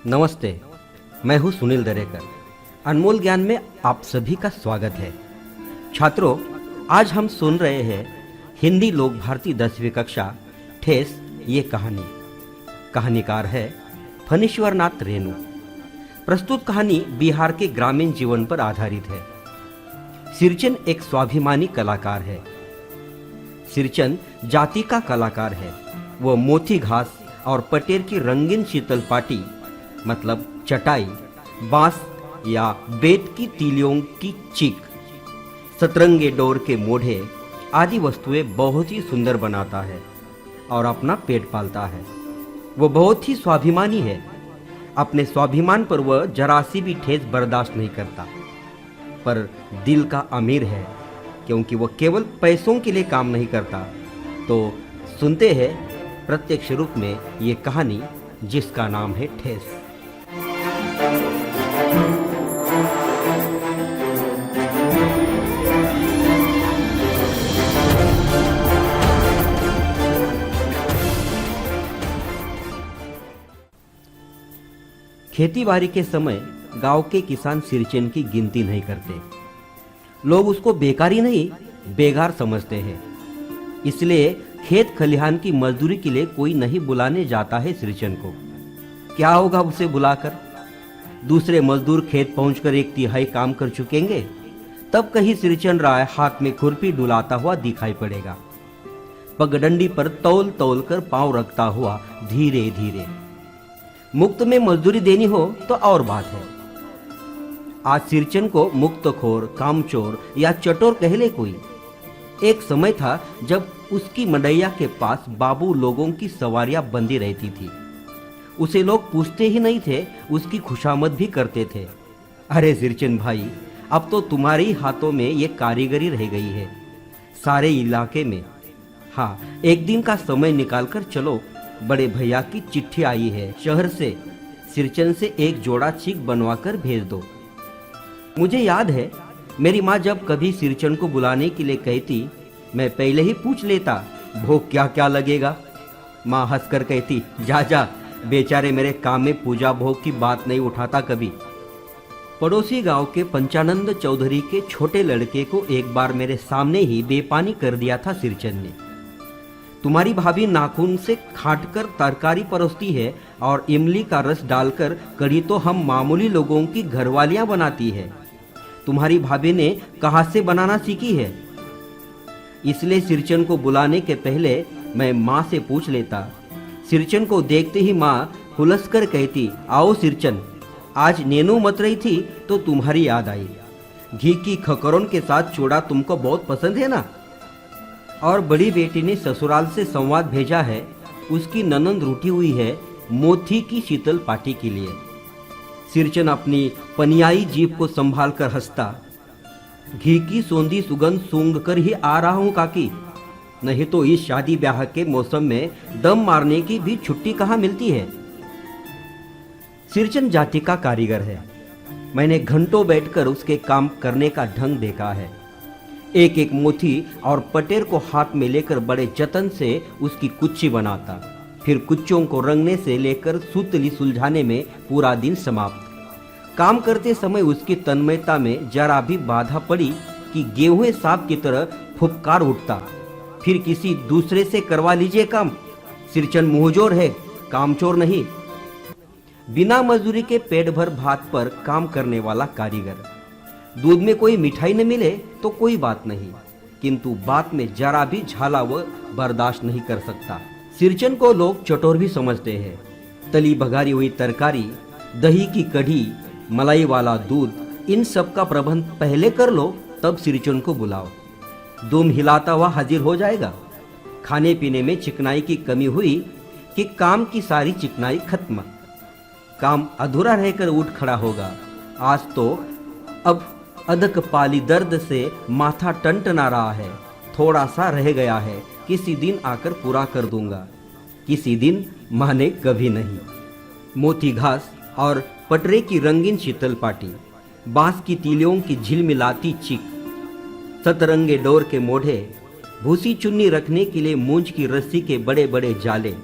नमस्ते, मैं हूं सुनील दरेकर। अनमोल ज्ञान में आप सभी का स्वागत है। छात्रों, आज हम सुन रहे हैं हिंदी लोक भारती 10वीं कक्षा ठेस ये कहानी। कहानीकार है फणीश्वर नाथ रेणु। प्रस्तुत कहानी बिहार के ग्रामीण जीवन पर आधारित है। सिरचन एक स्वाभिमानी कलाकार है। सिरचन जाति का कलाकार है। वह मोती घास और पटेर की रंगीन शीतल पाटी मतलब चटाई, बांस या बेत की तीलियों की चीक, सतरंगे डोर के मोढ़े आदि वस्तुएं बहुत ही सुंदर बनाता है और अपना पेट पालता है। वह बहुत ही स्वाभिमानी है। अपने स्वाभिमान पर वह जरा सी भी ठेस बर्दाश्त नहीं करता, पर दिल का अमीर है, क्योंकि वह केवल पैसों के लिए काम नहीं करता। तो सुनते हैं प्रत्यक्ष रूप में ये कहानी, जिसका नाम है ठेस। खेतीबाड़ी के समय गांव के किसान सिरचन की गिनती नहीं करते। लोग उसको बेकारी नहीं, बेगार समझते हैं। इसलिए खेत खलिहान की मजदूरी के लिए कोई नहीं बुलाने जाता है सिरचन को। क्या होगा उसे बुलाकर? दूसरे मजदूर खेत पहुंचकर 1/3 काम कर चुकेंगे, तब कहीं सिरचन राय हाथ में खुरपी डुलाता हुआ दिखाई पड़ेगा, पगडंडी पर तौल तौल कर पांव रखता हुआ धीरे धीरे। मुफ्त में मजदूरी देनी हो तो और बात है। आज सिरचन को मुक्तखोर, कामचोर या चटोर कह ले कोई। एक समय था जब उसकी मडैया के पास बाबू लोगों की सवारियां बंधी रहती थी। उसे लोग पूछते ही नहीं थे, उसकी खुशामद भी करते थे। अरे सिरचन भाई, अब तो तुम्हारे ही हाथों में ये कारीगरी रह गई है सारे इलाके में। हाँ, एक दिन का समय निकालकर चलो, बड़े भैया की चिट्ठी आई है शहर से। सिरचन से एक जोड़ा चीक बनवा कर भेज दो। मुझे याद है, मेरी माँ जब कभी सिरचन को बुलाने के लिए कहती, मैं पहले ही पूछ लेता, भोग क्या क्या लगेगा। माँ हंसकर कहती, जा जा, बेचारे मेरे काम में पूजा भोग की बात नहीं उठाता कभी। पड़ोसी गांव के पंचानंद चौधरी के छोटे लड़के को एक बार मेरे सामने ही बेपानी कर दिया था सिरचन ने। तुम्हारी भाभी नाखून से खाटकर तरकारी परोसती है और इमली का रस डालकर कढ़ी तो हम मामूली लोगों की घरवालियां बनाती है। तुम्हारी भाभी ने कहां से बनाना सीखी है? इसलिए सिरचन को बुलाने के पहले मैं माँ से पूछ लेता। सिरचन को देखते ही माँ हुलसकर कहती, आओ सिरचन, आज नेनू मत रही थी तो तुम्हारी याद आई। घी की खकरों के साथ चूड़ा तुमको बहुत पसंद है ना? और बड़ी बेटी ने ससुराल से संवाद भेजा है, उसकी ननंद रूठी हुई है मोती की शीतल पाटी के लिए। सिरचन अपनी पनियाई जीभ को संभाल कर हंसता, घी की सौंधी सुगंध सूंघ कर ही आ रहा हूं काकी, नहीं तो इस शादी ब्याह के मौसम में दम मारने की भी छुट्टी कहां मिलती है। सिरचन जाति का कारीगर है। मैंने घंटों बैठकर उसके काम करने का ढंग देखा है। एक एक मोती और पटेर को हाथ में लेकर बड़े जतन से उसकी कुच्ची बनाता, फिर कुच्चों को रंगने से लेकर सूतली सुलझाने में पूरा दिन समाप्त। काम करते समय उसकी तन्मयता में जरा भी बाधा पड़ी कि गेहूं सांप की तरह फुफकार उठता, फिर किसी दूसरे से करवा लीजिए काम। सिरचन मुंहजोर है, कामचोर नहीं। बिना मजदूरी के पेट भर भात पर काम करने वाला कारीगर। दूध में कोई मिठाई न मिले तो कोई बात नहीं, किंतु बात में जरा भी झाला वह बर्दाश्त नहीं कर सकता। सिरचन को लोग चटोर भी समझते हैं। तली भगारी हुई तरकारी, दही की कढ़ी, मलाई वाला दूध, इन सब का प्रबंध पहले कर लो, तब सिरचन को बुलाओ। दुम हिलाता हुआ हाजिर हो जाएगा। खाने पीने में चिकनाई की कमी हुई कि काम की सारी चिकनाई खत्म। काम अधूरा रहकर उठ खड़ा होगा। आज तो अब अधक पाली दर्द से माथा टनटना रहा है, थोड़ा सा रह गया है, किसी दिन आकर पूरा कर दूंगा। किसी दिन माने कभी नहीं। मोती घास और पटरे की रंगीन शीतल पाटी, बांस की तीलियों की झिलमिलाती चीक, सतरंगे डोर के मोढ़े, भूसी चुन्नी रखने के लिए मूंज की रस्सी के बड़े बड़े जाले,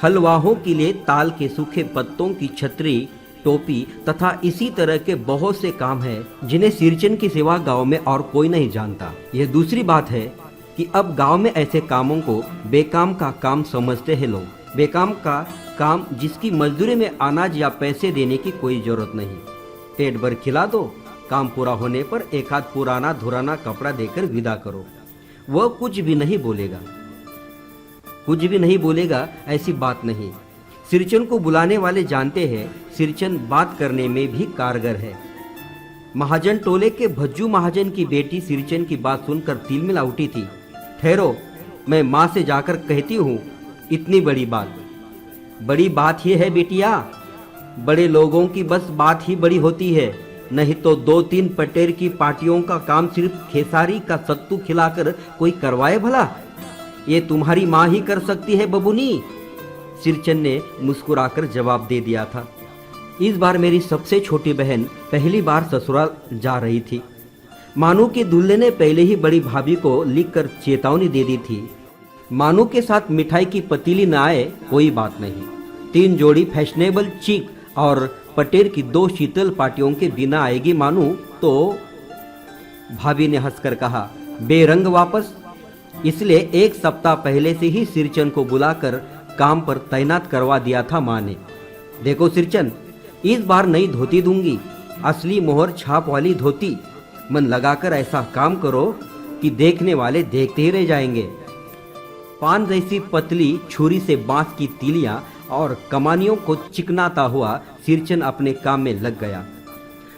हलवाहों के लिए ताल के सूखे पत्तों की छतरी, टोपी तथा इसी तरह के बहुत से काम हैं जिन्हें सिरचन की सिवा गांव में और कोई नहीं जानता। यह दूसरी बात है कि अब गांव में ऐसे कामों को बेकाम का काम समझते हैं लोग। बेकाम का काम जिसकी मजदूरी में अनाज या पैसे देने की कोई जरूरत नहीं। पेट भर खिला दो, काम पूरा होने पर एक आध पुराना धुराना कपड़ा देकर विदा करो। वह कुछ भी नहीं बोलेगा, कुछ भी नहीं बोलेगा ऐसी बात नहीं। सिरचन को बुलाने वाले जानते हैं सिरचन बात करने में भी कारगर है। महाजन टोले के भज्जू महाजन की बेटी सिरचन की बात सुनकर तिलमिला उठी थी। ठहरो, मैं माँ से जाकर कहती हूँ इतनी बड़ी बात। बड़ी बात ये है बेटिया, बड़े लोगों की बस बात ही बड़ी होती है, नहीं तो 2-3 पटेर की पार्टियों का काम सिर्फ खेसारी का सत्तू खिलाकर कोई करवाए भला? ये तुम्हारी माँ ही कर सकती है बबुनी। सिरचन ने मुस्कुराकर जवाब दे दिया था। इस बार मेरी सबसे छोटी बहन पहली बार ससुराल जा रही थी। मानू के दूल्हे ने पहले ही बड़ी भाभी को लिखकर चेतावनी दे दी थी। मानू के साथ मिठाई की पतीली न आए कोई बात नहीं, 3 जोड़ी फैशनेबल चीक और पटेर की 2 शीतल पार्टियों के बिना आएगी मानू तो। भाभी ने हंसकर कहा, बेरंग वापस। इसलिए 1 सप्ताह पहले से ही सिरचन को बुलाकर काम पर तैनात करवा दिया था माँ ने। देखो सिरचन, इस बार नई धोती दूंगी, असली मोहर छाप वाली धोती। मन लगाकर ऐसा काम करो कि देखने वाले देखते ही रह जाएंगे। पान जैसी पतली छुरी से बांस की तीलियां और कमानियों को चिकनाता हुआ सिरचन अपने काम में लग गया।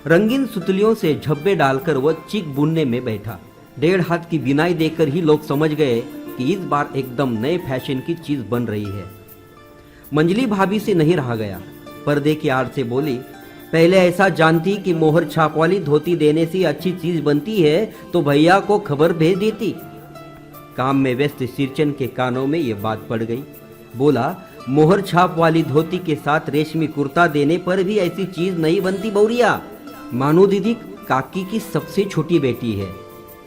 रंगीन सुतलियों से झब्बे डालकर वह चीक बुनने में बैठा। 1.5 हाथ की बिनाई देखकर ही लोग समझ गए कि इस बार एकदम नए फैशन की चीज बन रही है। मंजली भाभी से नहीं रहा गया, पर्दे की आड़ से बोली, पहले ऐसा जानती कि मोहर छाप वाली धोती देने से अच्छी चीज बनती है तो भैया को खबर भेज देती। काम में व्यस्त सिरचन के कानों में ये बात पड़ गई। बोला, मोहर छाप वाली धोती के साथ रेशमी कुर्ता देने पर भी ऐसी चीज नहीं बनती बौरिया। मानू दीदी काकी की सबसे छोटी बेटी है।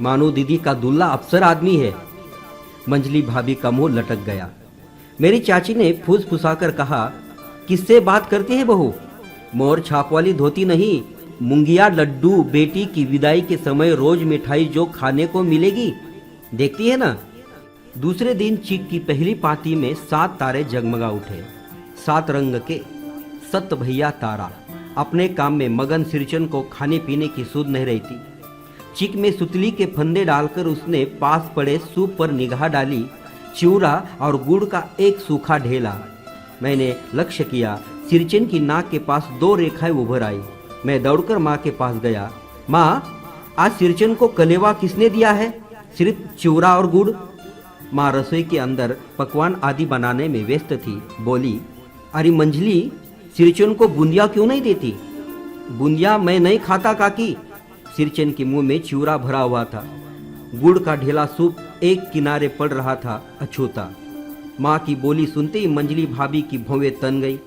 मानू दीदी का दूल्हा अफसर आदमी है। मंजली भाभी का मुंह लटक गया। मेरी चाची ने फूस फुसाकर कहा, किससे बात करती है बहू? मोहर छाप वाली धोती नहीं, मुंगिया लड्डू बेटी की विदाई के समय रोज मिठाई जो खाने को मिलेगी, देखती है ना। दूसरे दिन चीक की पहली पाती में 7 तारे जगमगा उठे। 7 रंग के 7 भैया तारा। अपने काम में मगन सिरचन को खाने पीने की सुध नहीं रही थी। चिक में सुतली के फंदे डालकर उसने पास पड़े सूप पर निगाह डाली। चिवड़ा और गुड़ का एक सूखा ढेला। मैंने लक्ष्य किया, सिरचन की नाक के पास 2 रेखाएं उभर आई। मैं दौड़कर माँ के पास गया। माँ, आज सिरचन को कलेवा किसने दिया है? सिर्फ चिवड़ा और गुड़। माँ रसोई के अंदर पकवान आदि बनाने में व्यस्त थी। बोली, अरे मंजली, सिरचन को बूंदिया क्यों नहीं देती? बूंदिया मैं नहीं खाता काकी। सिरचन के मुंह में चिवड़ा भरा हुआ था। गुड़ का ढेला सूप एक किनारे पड़ रहा था अछूता। माँ की बोली सुनते ही मंजली भाभी की भौवें तन गई।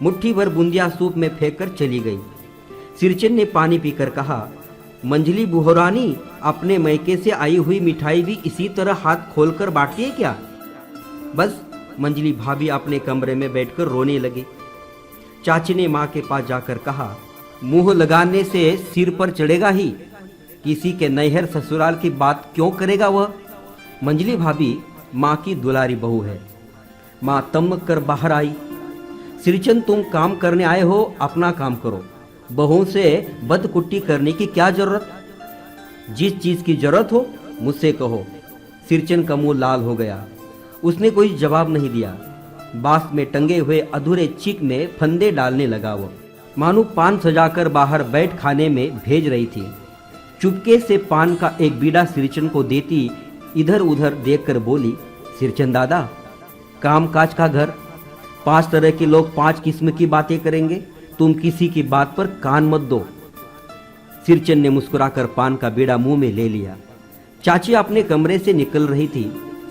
मुट्ठी भर बूंदिया सूप में फेंक कर चली गई। सिरचन ने पानी पीकर कहा, मंजली बुहरानी, अपने मैके से आई हुई मिठाई भी इसी तरह हाथ खोलकर बांटती है क्या? बस। मंजली भाभी अपने कमरे में बैठकर रोने लगी। चाची ने माँ के पास जाकर कहा, मुंह लगाने से सिर पर चढ़ेगा ही, किसी के नैहर ससुराल की बात क्यों करेगा वह? मंजली भाभी माँ की दुलारी बहू है। माँ तमक कर बाहर आई। सिरचन, तुम काम करने आए हो, अपना काम करो। बहू से बदकुट्टी करने की क्या जरूरत? जिस चीज की जरूरत हो मुझसे कहो। सिरचन का मुंह लाल हो गया। उसने कोई जवाब नहीं दिया। बांस में टंगे हुए अधूरे चिक में फंदे डालने लगा। वो मानो पान सजाकर बाहर बैठ खाने में भेज रही थी। चुपके से पान का एक बीड़ा सिरचन को देती इधर उधर देखकर बोली, सिरचन दादा, काम काज का घर, 5 तरह के लोग 5 किस्म की बातें करेंगे, तुम किसी की बात पर कान मत दो। सिरचन ने मुस्कुराकर पान का बीड़ा मुंह में ले लिया। चाची अपने कमरे से निकल रही थी।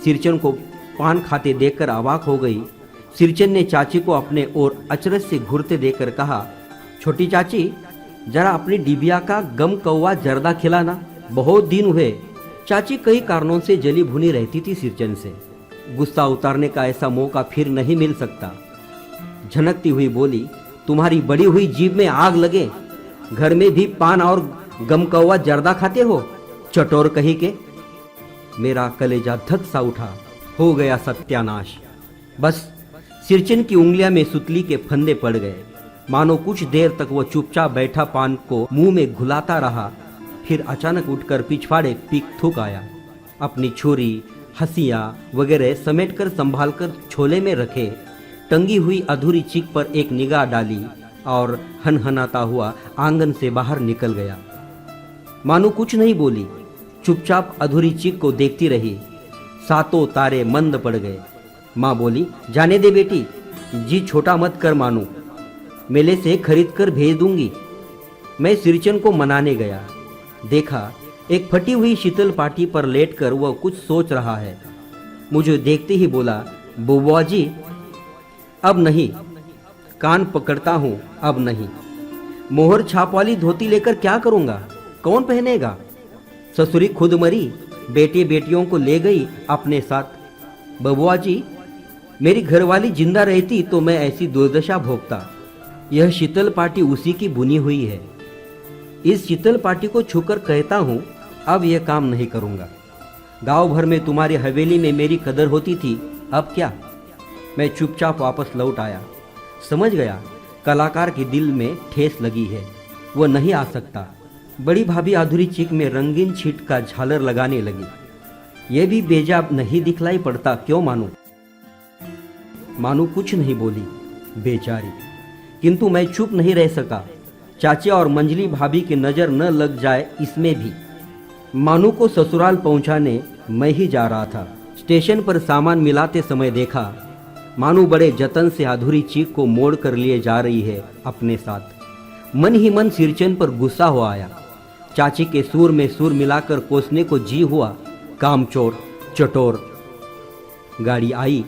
सिरचन को पान खाते देखकर अवाक हो गई। सिरचन ने चाची को अपने ओर अचरज से घूरते देखकर कहा, छोटी चाची, जरा अपनी डिबिया का गम कौवा जर्दा खिलाना, बहुत दिन हुए। चाची कई कारणों से जली भुनी रहती थी सिरचन से। गुस्सा उतारने का ऐसा मौका फिर नहीं मिल सकता। झनकती हुई बोली, तुम्हारी बड़ी हुई जीभ में आग लगे, घर में भी पान और गमकौवा जर्दा खाते हो, चटोर कही के। मेरा कलेजा धक सा उठा, हो गया सत्यानाश। बस सिरचन की उंगलियां में सुतली के फंदे पड़ गए। मानो कुछ देर तक वो चुपचाप बैठा पान को मुंह में घुलाता रहा, फिर अचानक उठकर पिछवाड़े पीक थूक आया। अपनी छुरी, हंसिया वगैरह समेटकर संभालकर छोले में रखे टंगी हुई अधूरी चीख पर एक निगाह डाली और हनहनाता हुआ आंगन से बाहर निकल गया। मानो कुछ नहीं बोली, चुपचाप अधूरी चीख को देखती रही। सातों तारे मंद पड़ गए। माँ बोली, जाने दे बेटी, जी छोटा मत कर मानो, मेले से खरीद कर भेज दूंगी। मैं सिरचन को मनाने गया, देखा एक फटी हुई शीतल पाटी पर लेटकर वह कुछ सोच रहा है। मुझे देखते ही बोला, बुआ जी अब नहीं, कान पकड़ता हूँ, अब नहीं। मोहर छाप वाली धोती लेकर क्या करूँगा, कौन पहनेगा? ससुरी खुद मरी, बेटे बेटियों को ले गई अपने साथ। बबुआ जी, मेरी घरवाली जिंदा रहती तो मैं ऐसी दुर्दशा भोगता। यह शीतल पाटी उसी की बुनी हुई है। इस शीतल पाटी को छूकर कहता हूँ, अब यह काम नहीं करूँगा। गांव भर में तुम्हारी हवेली में मेरी कदर होती थी, अब क्या? मैं चुपचाप वापस लौट आया। समझ गया कलाकार के दिल में ठेस लगी है, वह नहीं आ सकता। बड़ी भाभी अधूरी चीख में रंगीन छीट का झालर लगाने लगी। यह भी बेजा नहीं दिखलाई पड़ता क्यों मानू? मानू कुछ नहीं बोली, बेचारी। किंतु मैं चुप नहीं रह सका। चाचे और मंजली भाभी की नजर न लग जाए इसमें भी। मानू को ससुराल पहुंचाने मैं ही जा रहा था। स्टेशन पर सामान मिलाते समय देखा मानू बड़े जतन से अधूरी चीख को मोड़ कर लिए जा रही है अपने साथ। मन ही मन सिरचन पर गुस्सा हो आया। चाची के सुर में सुर मिलाकर कोसने को जी हुआ, कामचोर, चटोर। गाड़ी आई।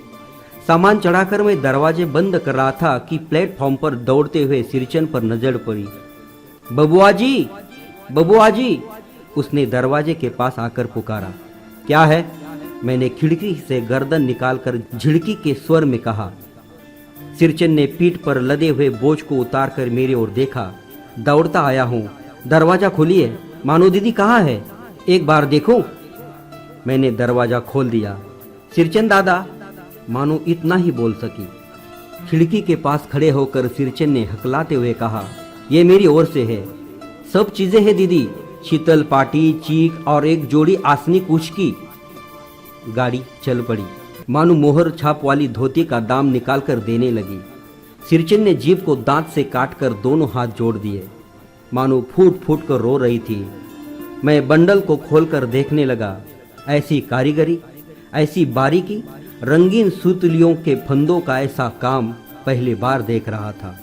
सामान चढ़ाकर मैं दरवाजे बंद कर रहा था कि प्लेटफॉर्म पर दौड़ते हुए सिरचन पर नजर पड़ी। बबुआ जी, बबुआ जी, उसने दरवाजे के पास आकर पुकारा। क्या है? मैंने खिड़की से गर्दन निकालकर झिड़की के स्वर में कहा। सिरचन ने पीठ पर लदे हुए बोझ को उतारकर मेरी ओर देखा। दौड़ता आया हूँ, दरवाजा खोलिए। मानो दीदी कहाँ है? एक बार देखूं? मैंने दरवाजा खोल दिया। सिरचन दादा, मानो इतना ही बोल सकी। खिड़की के पास खड़े होकर सिरचन ने हकलाते हुए कहा, ये मेरी ओर से है, सब चीजें हैं दीदी, शीतल पाटी, चीख और एक जोड़ी आसनी कूच की। गाड़ी चल पड़ी। मानो मोहर छाप वाली धोती का दाम निकालकर देने लगी। सिरचन ने जीभ को दांत से काटकर दोनों हाथ जोड़ दिए। मानो फूट फूट कर रो रही थी। मैं बंडल को खोलकर देखने लगा। ऐसी कारीगरी, ऐसी बारीकी, रंगीन सुतलियों के फंदों का ऐसा काम पहली बार देख रहा था।